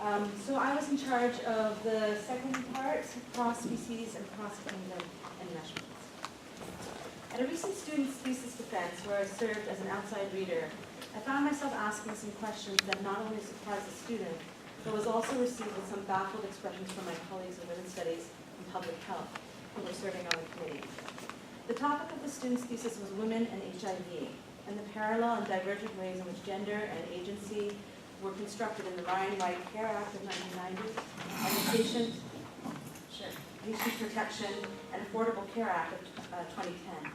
So I was in charge of the second part, cross-species and cross-kingdom enmeshments. At a recent student's thesis defense, where I served as an outside reader, I found myself asking some questions that not only surprised the student, but was also received with some baffled expressions from my colleagues in women's studies and public health, who were serving on the committee. The topic of the student's thesis was women and HIV, and the parallel and divergent ways in which gender and agency were constructed in the Ryan White Care Act of 1990 and the Patient Protection and Affordable Care Act of 2010.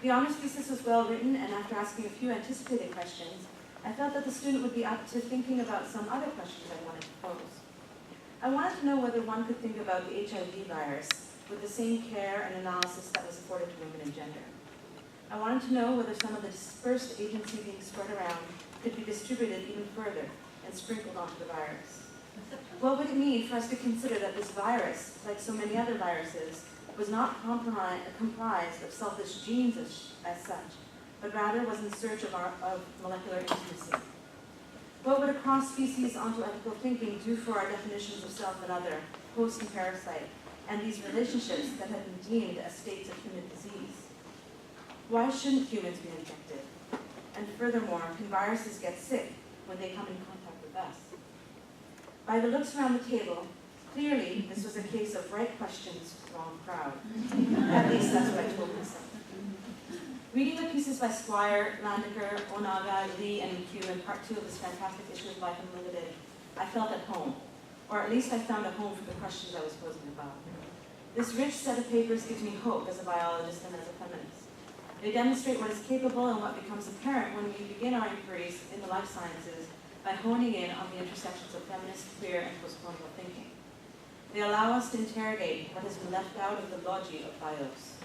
The honors thesis was well written, and after asking a few anticipated questions, I felt that the student would be up to thinking about some other questions I wanted to pose. I wanted to know whether one could think about the HIV virus with the same care and analysis that was afforded to women and gender. I wanted to know whether some of the dispersed agency being spread around could be distributed even further and sprinkled onto the virus. What would it mean for us to consider that this virus, like so many other viruses, was not comprised of selfish genes as such, but rather was in search of molecular intimacy? What would a cross-species ontological thinking do for our definitions of self and other, host and parasite, and these relationships that have been deemed as states of human disease? Why shouldn't humans be infected? And furthermore, can viruses get sick when they come in contact with us? By the looks around the table, clearly this was a case of right questions, wrong crowd. At least that's what I told myself. Reading the pieces by Squire, Landecker, Onaga, Lee, and McHugh in part 2 of this fantastic issue of Life Unlimited, I felt at home, or at least I found a home for the questions I was posing about. This rich set of papers gives me hope as a biologist and as a feminist. They demonstrate what is capable and what becomes apparent when we begin our inquiries in the life sciences by honing in on the intersections of feminist, queer, and postcolonial thinking. They allow us to interrogate what has been left out of the logi of bios.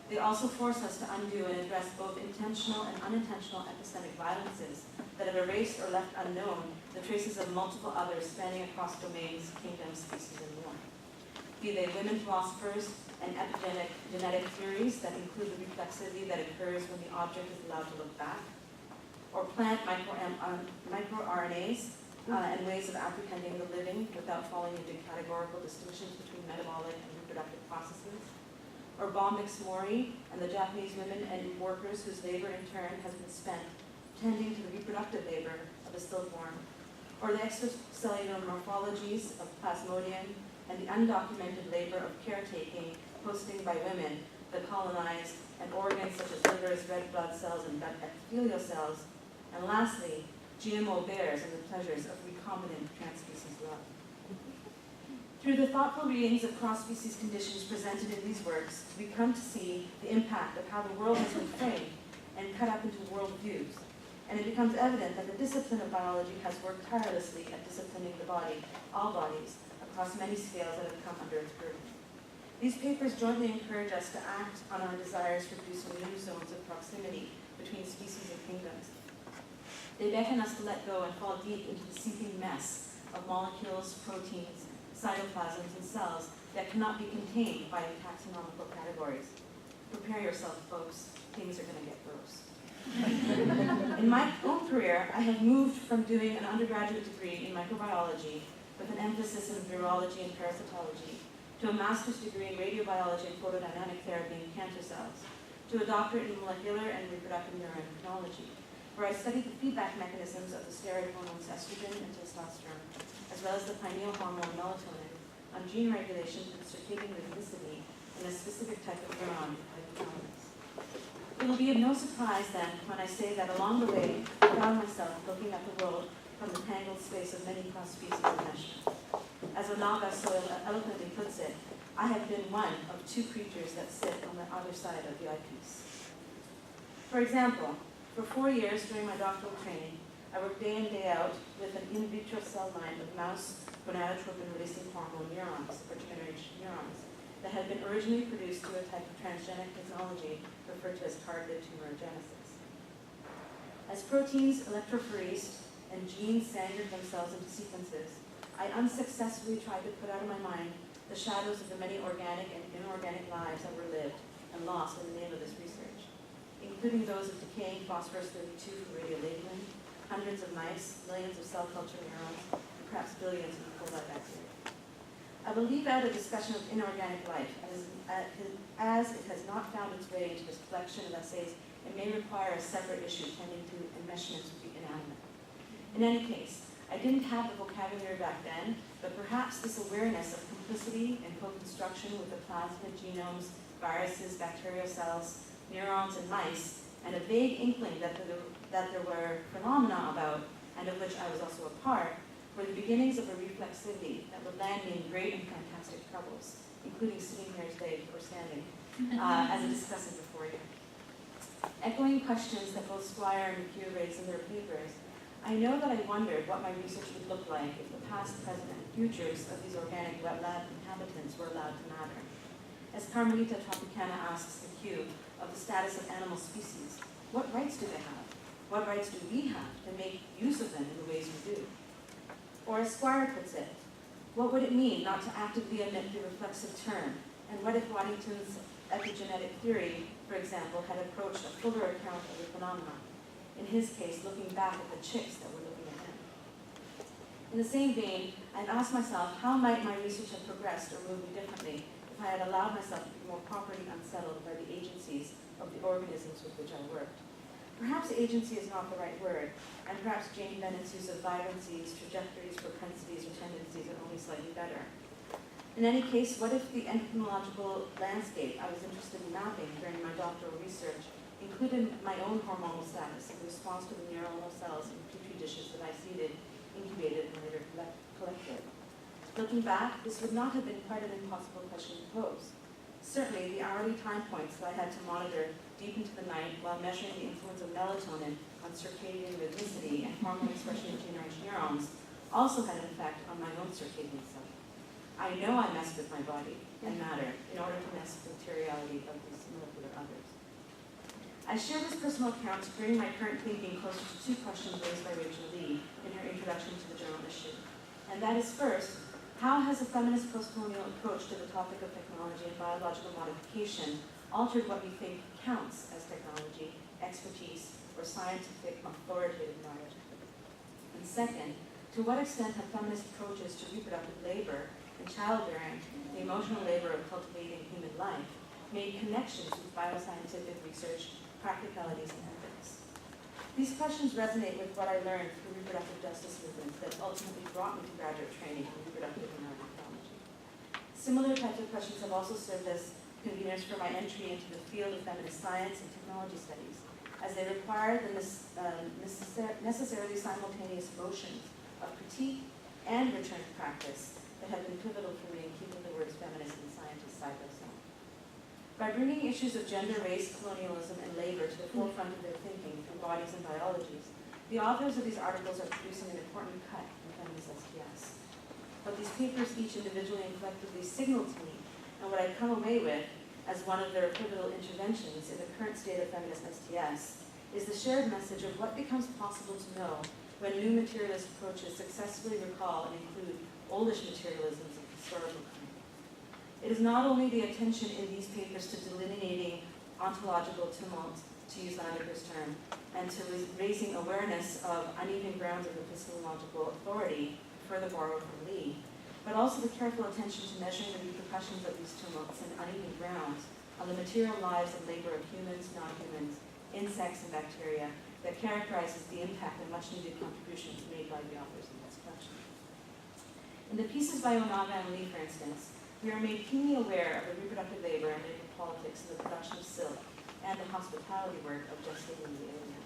They also force us to undo and address both intentional and unintentional epistemic violences that have erased or left unknown the traces of multiple others spanning across domains, kingdoms, species, and more. Be they women philosophers and epigenetic theories that include the reflexivity that occurs when the object is allowed to look back, or plant microRNAs and ways of apprehending the living without falling into categorical distinctions between metabolic and reproductive processes, or Bombyx Mori and the Japanese women and workers whose labor in turn has been spent tending to the reproductive labor of the stillborn, or the extracellular morphologies of Plasmodium and the undocumented labor of caretaking posting by women that colonize and organs such as livers, red blood cells, and epithelial cells, and lastly, GMO bears and the pleasures of recombinant trans-species love. Through the thoughtful readings of cross-species conditions presented in these works, we come to see the impact of how the world has been framed and cut up into worldviews, and it becomes evident that the discipline of biology has worked tirelessly at disciplining the body, all bodies, across many scales that have come under its burden. These papers jointly encourage us to act on our desires for producing new zones of proximity between species and kingdoms. They beckon us to let go and fall deep into the seething mess of molecules, proteins, cytoplasms, and cells that cannot be contained by taxonomical categories. Prepare yourself, folks. Things are going to get gross. In my own career, I have moved from doing an undergraduate degree in microbiology with an emphasis in virology and parasitology, to a master's degree in radiobiology and photodynamic therapy in cancer cells, to a doctorate in molecular and reproductive neuroendocrinology, where I studied the feedback mechanisms of the steroid hormones estrogen and testosterone, as well as the pineal hormone melatonin, on gene regulation and circadian rhythmicity in a specific type of neuron, hypothalamus. It will be of no surprise then when I say that along the way, I found myself looking at the world from the tangled space of many cross-species enmeshment. As Onaga so eloquently puts it, I have been one of two creatures that sit on the other side of the eyepiece. For example, for 4 years during my doctoral training, I worked day in, day out with an in vitro cell line of mouse gonadotropin-releasing hormone neurons, or GnRH neurons, that had been originally produced through a type of transgenic technology referred to as targeted tumorigenesis. As proteins electrophoresed and genes sangered themselves into sequences, I unsuccessfully tried to put out of my mind the shadows of the many organic and inorganic lives that were lived and lost in the name of this research, including those of decaying phosphorus-32 for radiolabeling, hundreds of mice, millions of cell culture neurons, and perhaps billions of E. coli bacteria. I will leave out a discussion of inorganic life, as it has not found its way into this collection of essays and may require a separate issue tending to enmeshments with the inanimate. In any case, I didn't have the vocabulary back then, but perhaps this awareness of complicity and co-construction with the plasmid genomes, viruses, bacterial cells, neurons, and mice, and a vague inkling that there were phenomena about, and of which I was also a part, were the beginnings of a reflexivity that would land me in great and fantastic troubles, including sitting here today or standing, as a discussant before you. Echoing questions that both Squire and McHugh raised in their papers, I know that I wondered what my research would look like if the past, present, and futures of these organic wet lab inhabitants were allowed to matter. As Carmelita Tropicana asks McHugh of the status of animal species, what rights do they have? What rights do we have to make use of them in the ways we do? Or as Squire puts it, what would it mean not to actively omit the reflexive term? And what if Waddington's epigenetic theory, for example, had approached a fuller account of the phenomenon? In his case, looking back at the chicks that were looking at him. In the same vein, I've asked myself, how might my research have progressed or moved me differently if I had allowed myself to be more properly unsettled by the agencies of the organisms with which I worked? Perhaps agency is not the right word, and perhaps Jane Bennett's use of vibrancies, trajectories, propensities, or tendencies are only slightly better. In any case, what if the entomological landscape I was interested in mapping during my doctoral research included my own hormonal status in response to the neuronal cells in petri dishes that I seeded, incubated, and later collected? Looking back, this would not have been quite an impossible question to pose. Certainly, the hourly time points that I had to monitor deep into the night while measuring the influence of melatonin on circadian rhythmicity and hormone expression in teenage neurons also had an effect on my own circadian cycle. I know I messed with my body and matter in order to mess with the materiality of these molecular others. I share this personal account to bring my current thinking closer to two questions raised by Rachel Lee in her introduction to the journal issue. And that is first, how has a feminist postcolonial approach to the topic of technology and biological modification altered what we think counts as technology, expertise, or scientific authoritative knowledge? And second, to what extent have feminist approaches to reproductive labor and childbearing, the emotional labor of cultivating human life, made connections with bioscientific research, practicalities, and ethics? These questions resonate with what I learned through reproductive justice movements that ultimately brought me to graduate training in reproductive and nanotechnology. Similar types of questions have also served as conveners for my entry into the field of feminist science and technology studies, as they require the necessarily simultaneous motions of critique and return to practice that have been pivotal for me in keeping the words feminist and scientist side by side. By bringing issues of gender, race, colonialism, and labor to the forefront of their thinking through bodies and biologies, the authors of these articles are producing an important cut in feminist STS. What these papers each individually and collectively signal to me, and what I come away with as one of their pivotal interventions in the current state of feminist STS, is the shared message of what becomes possible to know when new materialist approaches successfully recall and include oldish materialisms of historical kind. It is not only the attention in these papers to delineating ontological tumult, to use Landeker's term, and to raising awareness of uneven grounds of epistemological authority, further borrowed from Lee, but also the careful attention to measuring the repercussions of these tumults and uneven grounds on the material lives and labor of humans, non-humans, insects, and bacteria that characterizes the impact and much-needed contributions made by the authors in this collection. In the pieces by Onaga and Lee, for instance, we are made keenly aware of the reproductive labor and labor politics in the production of silk and the hospitality work of Justine the Alien.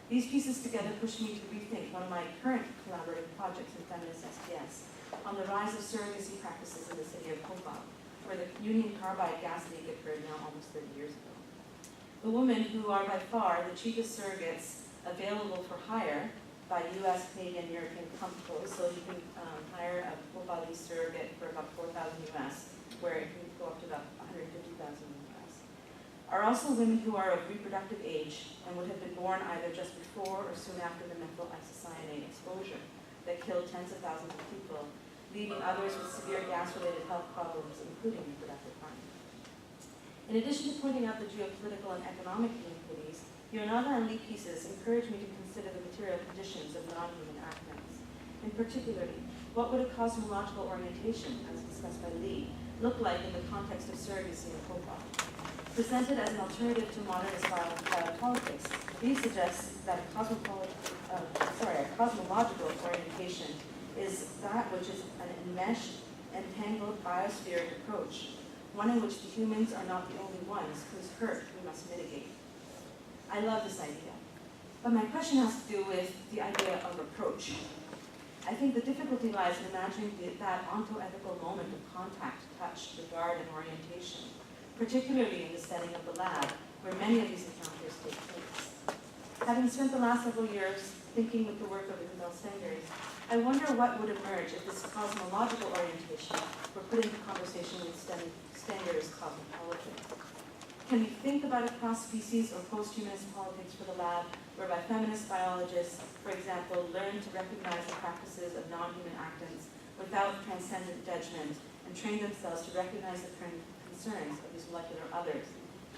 These pieces together push me to rethink one of my current collaborative projects in feminist STS on the rise of surrogacy practices in the city of Hopewell, where the Union Carbide gas leak occurred now almost 30 years ago. The women who are by far the cheapest surrogates available for hire by US, Canadian, European companies, so you can hire a Hopewell surrogate for about $4,000 US, where it can go up to about $150,000 US, are also women who are of reproductive age and would have been born either just before or soon after the methyl isocyanate exposure that killed tens of thousands of people, leaving others with severe gas-related health problems, including reproductive harm. In addition to pointing out the geopolitical and economic inequities, the Onaga and Lee pieces encourage me to consider the material conditions of non-human actants. In particular, what would a cosmological orientation, as discussed by Lee, look like in the context of surrogacy and profile? Presented as an alternative to modernist biopolitics, Lee suggests that a cosmological orientation is that which is an enmeshed, entangled biospheric approach, one in which the humans are not the only ones whose hurt we must mitigate. I love this idea, but my question has to do with the idea of approach. I think the difficulty lies in imagining that ontoethical moment of contact, touch, regard, and orientation, particularly in the setting of the lab, where many of these encounters take place. Having spent the last several years thinking with the work of Isabel Stengers, I wonder what would emerge if this cosmological orientation were put into conversation with Stengers' cosmopolitics. Can we think about a cross-species or post-humanist politics for the lab, whereby feminist biologists, for example, learn to recognize the practices of non-human actants without transcendent judgment, and train themselves to recognize the concerns of these molecular others,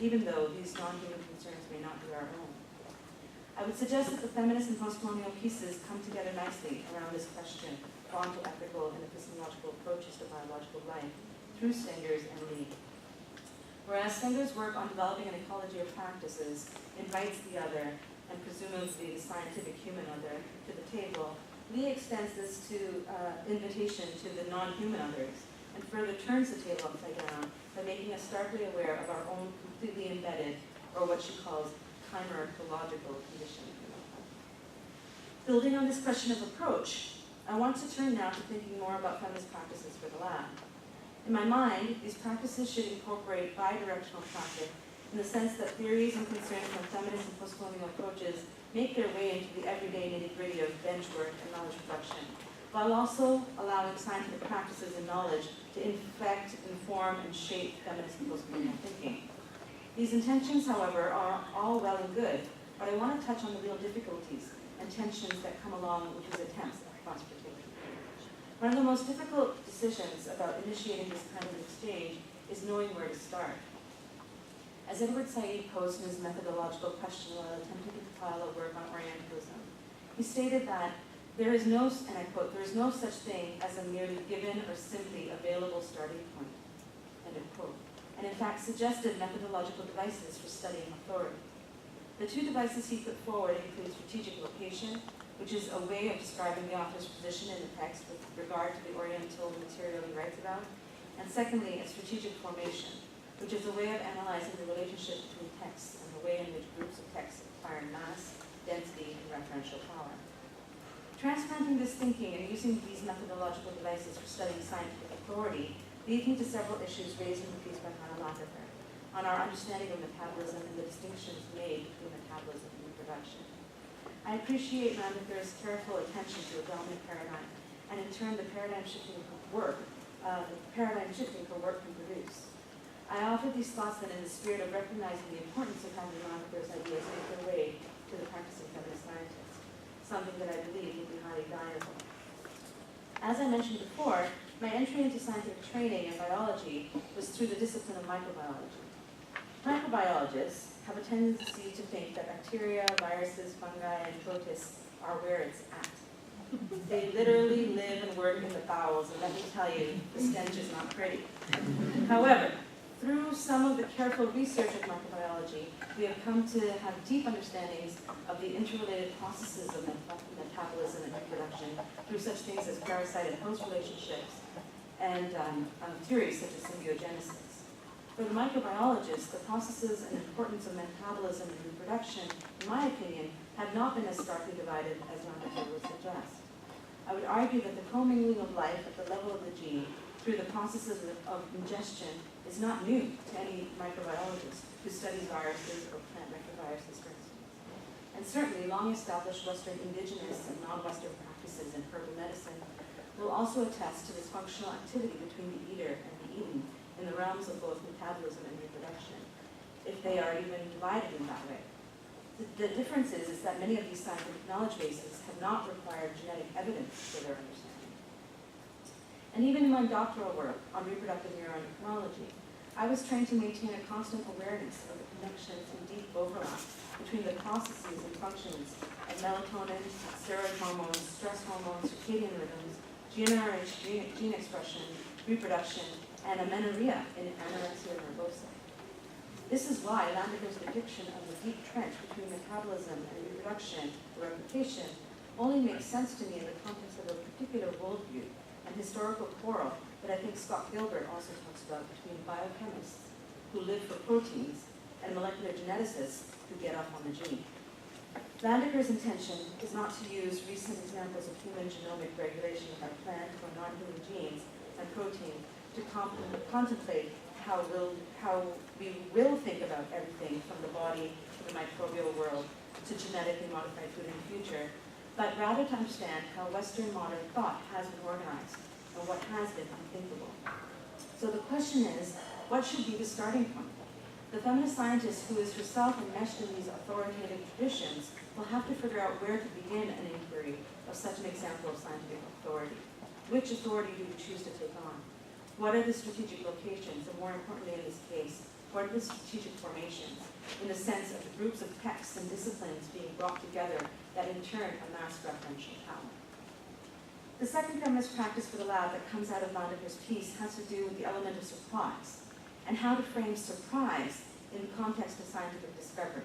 even though these non-human concerns may not be our own? I would suggest that the feminist and post-colonial pieces come together nicely around this question of ontoethical and epistemological approaches to biological life through Stengers and Lee. Whereas Stengers' work on developing an ecology of practices invites the other, and presumably the scientific human other, to the table, Lee extends this invitation to the non-human others, and further turns the table upside down by making us starkly aware of our own completely embedded, or what she calls, chimerological condition. Building on this question of approach, I want to turn now to thinking more about feminist practices for the lab. In my mind, these practices should incorporate bidirectional traffic in the sense that theories and concerns from feminist and post-colonial approaches make their way into the everyday nitty-gritty of bench work and knowledge production, while also allowing scientific practices and knowledge to infect, inform, and shape feminist and post-colonial thinking. These intentions, however, are all well and good, but I want to touch on the real difficulties and tensions that come along with these attempts at cross-fertility. One of the most difficult decisions about initiating this kind of exchange is knowing where to start. As Edward Said posed in his methodological question while attempting to compile a work on Orientalism, he stated that there is no, and I quote, "there is no such thing as a merely given or simply available starting point," end of quote, and in fact suggested methodological devices for studying authority. The two devices he put forward include strategic location, which is a way of describing the author's position in the text with regard to the Oriental material he writes about, and secondly, a strategic formation, which is a way of analyzing the relationship between texts and the way in which groups of texts acquire mass, density, and referential power. Transplanting this thinking and using these methodological devices for studying scientific authority leads me to several issues raised in the piece by Hannah Lackafer on our understanding of metabolism and the distinctions made between metabolism and reproduction. I appreciate Lackafer's careful attention to a dominant paradigm, and in turn the paradigm shifting for work can produce. I offer these thoughts then in the spirit of recognizing the importance of having Lackafer's ideas make their way to the practicing feminist scientist, something that I believe would be highly valuable. As I mentioned before, my entry into scientific training in biology was through the discipline of microbiology. Microbiologists have a tendency to think that bacteria, viruses, fungi, and protists are where it's at. They literally live and work in the bowels, and let me tell you, the stench is not pretty. However, through some of the careful research of microbiology, we have come to have deep understandings of the interrelated processes of metabolism and reproduction through such things as parasite and host relationships, and theories such as symbiogenesis. For the microbiologist, the processes and importance of metabolism and reproduction, in my opinion, have not been as starkly divided as Lackafer would suggest. I would argue that the commingling of life at the level of the gene through the processes of ingestion is not new to any microbiologist who studies viruses or plant retroviruses, for instance. And certainly long-established Western indigenous and non-Western practices in herbal medicine will also attest to this functional activity between the eater and the eaten in the realms of both metabolism and reproduction, if they are even divided in that way. The difference is that many of these scientific knowledge bases have not required genetic evidence for their understanding. And even in my doctoral work on reproductive neuroendocrinology, I was trained to maintain a constant awareness of the connections and deep overlap between the processes and functions of melatonin, steroid hormones, stress hormones, circadian rhythms, GnRH gene expression, reproduction, and amenorrhea in anorexia nervosa. This is why Landeker's depiction of the deep trench between metabolism and reproduction or replication only makes sense to me in the context of a particular worldview and historical quarrel that I think Scott Gilbert also talks about between biochemists who live for proteins and molecular geneticists who get off on the gene. Landeker's intention is not to use recent examples of human genomic regulation by plant or non-human genes and protein to contemplate how we will think about everything from the body to the microbial world to genetically modified food in the future, but rather to understand how Western modern thought has been organized and what has been unthinkable. So the question is, what should be the starting point? The feminist scientist who is herself enmeshed in these authoritative traditions will have to figure out where to begin an inquiry of such an example of scientific authority. Which authority do we choose to take on? What are the strategic locations, and more importantly in this case, what are the strategic formations, in the sense of the groups of texts and disciplines being brought together that in turn amass referential power? The second feminist practice for the lab that comes out of Landeker's piece has to do with the element of surprise, and how to frame surprise in the context of scientific discovery.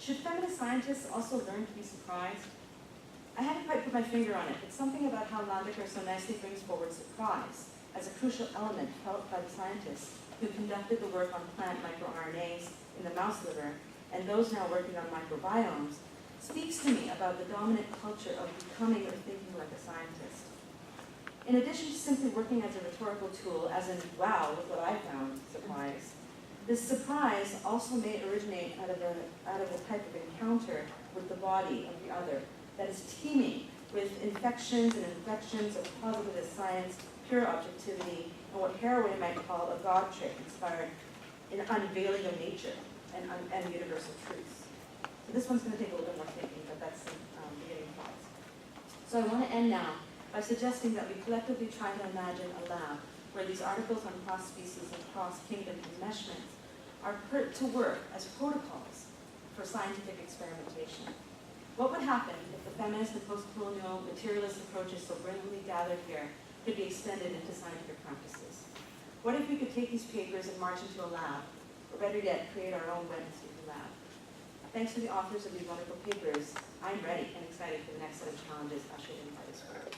Should feminist scientists also learn to be surprised? I haven't quite put my finger on it, but something about how Landeker so nicely brings forward surprise as a crucial element felt by the scientists who conducted the work on plant microRNAs in the mouse liver and those now working on microbiomes speaks to me about the dominant culture of becoming or thinking like a scientist. In addition to simply working as a rhetorical tool, as in, wow, look what I found, surprise, this surprise also may originate out of a type of encounter with the body of the other that is teeming with infections and inflections of positivist science, pure objectivity, and what Haraway might call a God trick inspired in unveiling of nature and universal truths. So this one's going to take a little bit more thinking, but that's the beginning thoughts. So I want to end now by suggesting that we collectively try to imagine a lab where these articles on cross-species and cross-kingdom enmeshments are put to work as protocols for scientific experimentation. What would happen if the feminist and post-colonial materialist approaches so brilliantly gathered here could be extended into scientific practices? What if we could take these papers and march into a lab, or better yet, create our own Wednesday lab? Thanks to the authors of these wonderful papers, I'm ready and excited for the next set of challenges ushered in by this work.